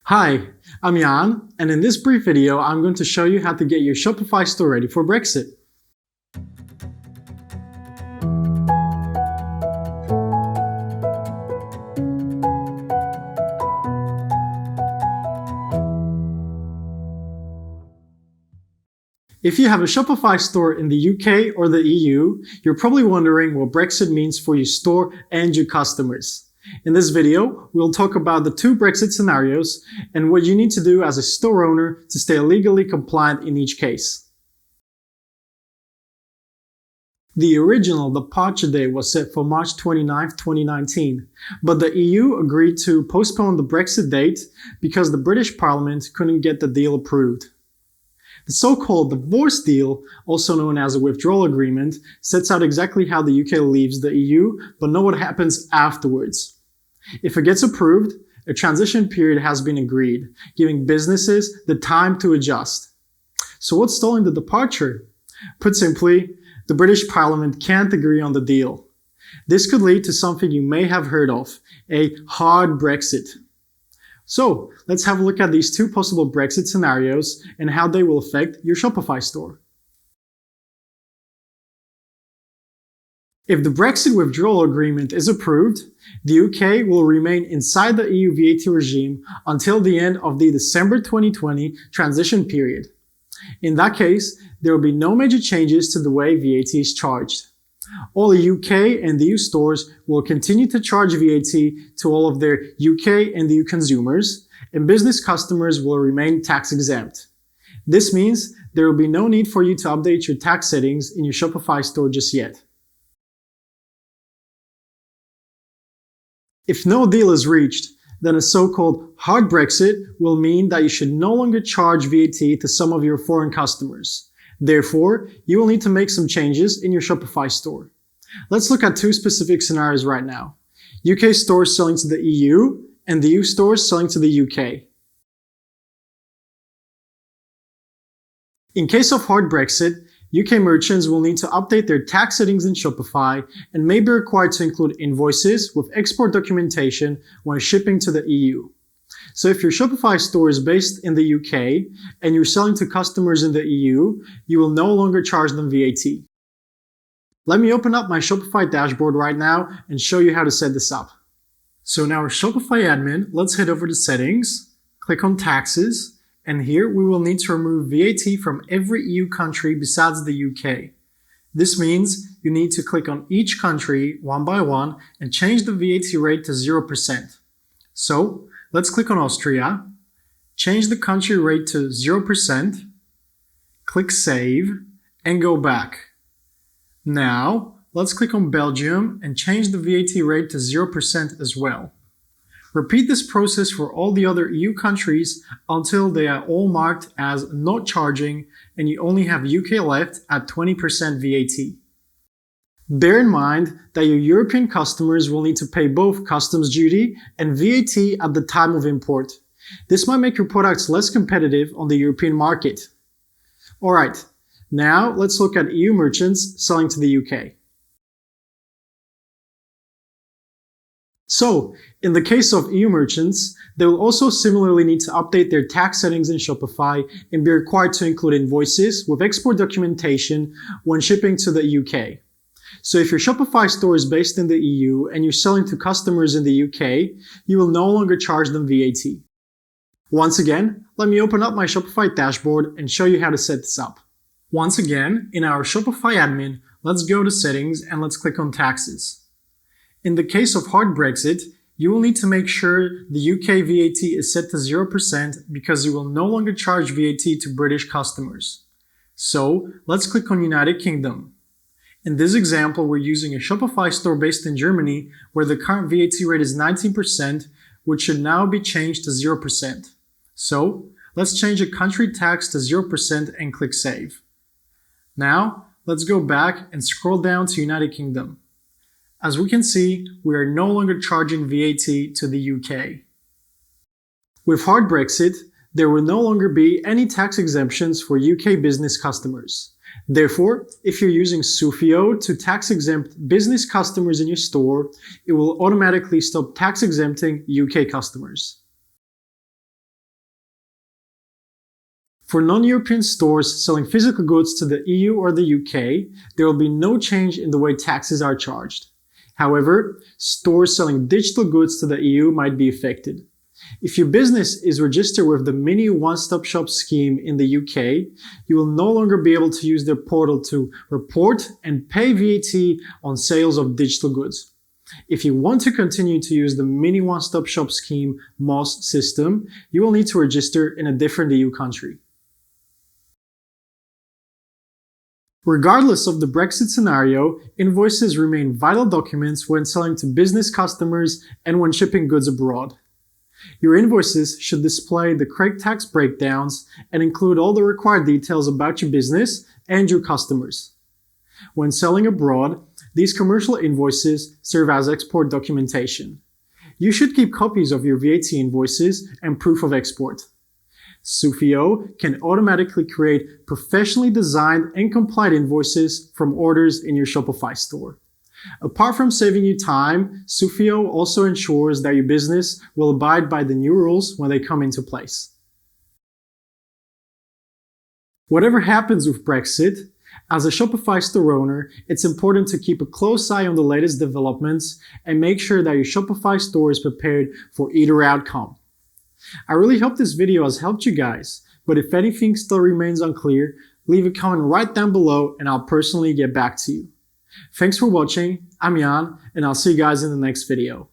Hi, I'm Jan, and in this brief video, I'm going to show you how to get your Shopify store ready for Brexit. If you have a Shopify store in the UK or the EU, you're probably wondering what Brexit means for your store and your customers. In this video, we'll talk about the two Brexit scenarios and what you need to do as a store owner to stay legally compliant in each case. The original departure date was set for March 29, 2019, but the EU agreed to postpone the Brexit date because the British Parliament couldn't get the deal approved. The so-called divorce deal, also known as a withdrawal agreement, sets out exactly how the UK leaves the EU, but not what happens afterwards. If it gets approved, a transition period has been agreed, giving businesses the time to adjust. So what's stalling the departure? Put simply, the British Parliament can't agree on the deal. This could lead to something you may have heard of, a hard Brexit. So let's have a look at these two possible Brexit scenarios and how they will affect your Shopify store. If the Brexit withdrawal agreement is approved, the UK will remain inside the EU VAT regime until the end of the December 2020 transition period. In that case, there will be no major changes to the way VAT is charged. All the UK and the EU stores will continue to charge VAT to all of their UK and EU consumers, and business customers will remain tax exempt. This means there will be no need for you to update your tax settings in your Shopify store just yet. If no deal is reached, then a so-called hard Brexit will mean that you should no longer charge VAT to some of your foreign customers. Therefore, you will need to make some changes in your Shopify store. Let's look at two specific scenarios right now. UK stores selling to the EU and the EU stores selling to the UK. In case of hard Brexit, UK merchants will need to update their tax settings in Shopify and may be required to include invoices with export documentation when shipping to the EU. So if your Shopify store is based in the UK and you're selling to customers in the EU, you will no longer charge them VAT. Let me open up my Shopify dashboard right now and show you how to set this up. So in our Shopify admin, let's head over to Settings, click on Taxes, and here we will need to remove VAT from every EU country besides the UK. This means you need to click on each country one by one and change the VAT rate to 0%. So let's click on Austria, change the country rate to 0%, click Save, and go back. Now, let's click on Belgium and change the VAT rate to 0% as well. Repeat this process for all the other EU countries until they are all marked as not charging and you only have UK left at 20% VAT. Bear in mind that your European customers will need to pay both customs duty and VAT at the time of import. This might make your products less competitive on the European market. Alright, now let's look at EU merchants selling to the UK. So, in the case of EU merchants, they will also similarly need to update their tax settings in Shopify and be required to include invoices with export documentation when shipping to the UK. So if your Shopify store is based in the EU and you're selling to customers in the UK, you will no longer charge them VAT. Once again, let me open up my Shopify dashboard and show you how to set this up. Once again, in our Shopify admin, let's go to Settings and let's click on Taxes. In the case of hard Brexit, you will need to make sure the UK VAT is set to 0% because you will no longer charge VAT to British customers. So let's click on United Kingdom. In this example, we're using a Shopify store based in Germany where the current VAT rate is 19%, which should now be changed to 0%. So let's change the country tax to 0% and click Save. Now let's go back and scroll down to United Kingdom. As we can see, we are no longer charging VAT to the UK. With hard Brexit, there will no longer be any tax exemptions for UK business customers. Therefore, if you're using Sufio to tax-exempt business customers in your store, it will automatically stop tax-exempting UK customers. For non-European stores selling physical goods to the EU or the UK, there will be no change in the way taxes are charged. However, stores selling digital goods to the EU might be affected. If your business is registered with the Mini One-Stop Shop scheme in the UK, you will no longer be able to use their portal to report and pay VAT on sales of digital goods. If you want to continue to use the Mini One-Stop Shop scheme MOS system, you will need to register in a different EU country. Regardless of the Brexit scenario, invoices remain vital documents when selling to business customers and when shipping goods abroad. Your invoices should display the correct tax breakdowns and include all the required details about your business and your customers. When selling abroad, these commercial invoices serve as export documentation. You should keep copies of your VAT invoices and proof of export. Sufio can automatically create professionally designed and compliant invoices from orders in your Shopify store. Apart from saving you time, Sufio also ensures that your business will abide by the new rules when they come into place. Whatever happens with Brexit, as a Shopify store owner, it's important to keep a close eye on the latest developments and make sure that your Shopify store is prepared for either outcome. I really hope this video has helped you guys, but if anything still remains unclear, leave a comment right down below and I'll personally get back to you. Thanks for watching, I'm Jan, and I'll see you guys in the next video.